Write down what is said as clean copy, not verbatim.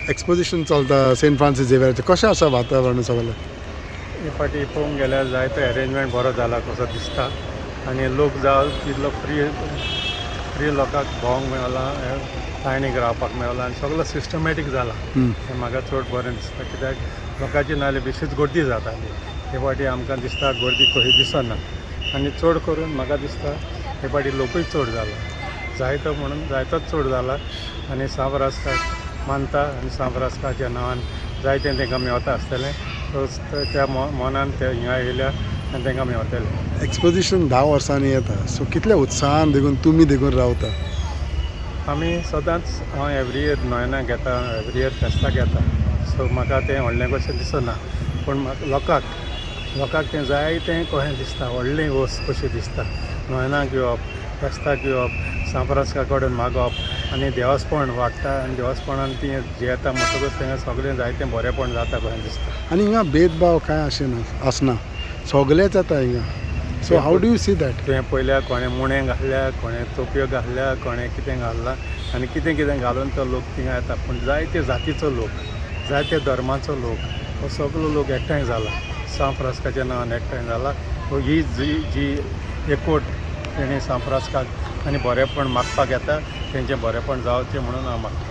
Exposition चलता Saint Francis झेवियराचें कशें आसा वातावरण सगळें? हे फाटी पळोवंक गेल्यार जायतो अरेंजमेंट बरो जाला कसो दिसता आनी लोक जाल तितलो फ्री लोकांक भोवंक मेळला, लायनीक रावपाक मेळला आनी सगळो सिस्टमॅटीक जाला. हें म्हाका चड बरें दिसता कित्याक लोकांची नाल्यार बेश्टीच गर्दी जाताली. हे फाटी आमकां दिसता गर्दी कशी दिसना आनी चड करून म्हाका दिसता हे फाटी लोकूय चड जाला, जायतो म्हणून जायतोच चड जाला आनी सांफ्रास्काक मानता आनी सांफ्रास्काच्या नांवान जायतें तांकां मेवता आसतलें. त्या मनान ते हिंगा येयल्या आनी तांकां मेवतलें. एक्सपोजिशन 10 वर्सांनी येता, सो कितल्या उत्साहान देखून तुमी देखून रावता? आमी सदांच हांव एवरी इयर नोयना घेता, एवरी इयर फेस्ताक येता, सो म्हाका तें व्हडलें कशें दिसना. पूण म्हाका लोकांक तें जायतें कशें दिसता, व्हडलें वस्त कशी दिसता. नोयनाक येवप, फेस्ताक येवप, सांफ्रास्का कडेन मागप आनी देवास्पण वाडटा आनी देवास्पणान ती जेयता म्हणटकच तेंगा सगळें जायतें बरेंपण जाता कशें दिसता. आनी हिंगा भेदभाव काय आसना, सगळेंच जाता हिंगा. So how do you see that? तुवें पयल्या कोणें मुणें घातल्या, कोणें तोपयो घातल्या, कोणें कितें घातलां आनी कितें घालून तो लोक थिंगा येता. पूण जायते जातीचो लोक, जायते धर्माचो लोक, हो सगळो लोक एकठांय जाला, सांफ्रास्काच्या नांवान एकठांय जाला. ही जी एकवट तेणी सांफ्रास्काक आनी बरेंपण मागपाक येता, तेंचें बरेंपण जावचें म्हणून हांव मागता.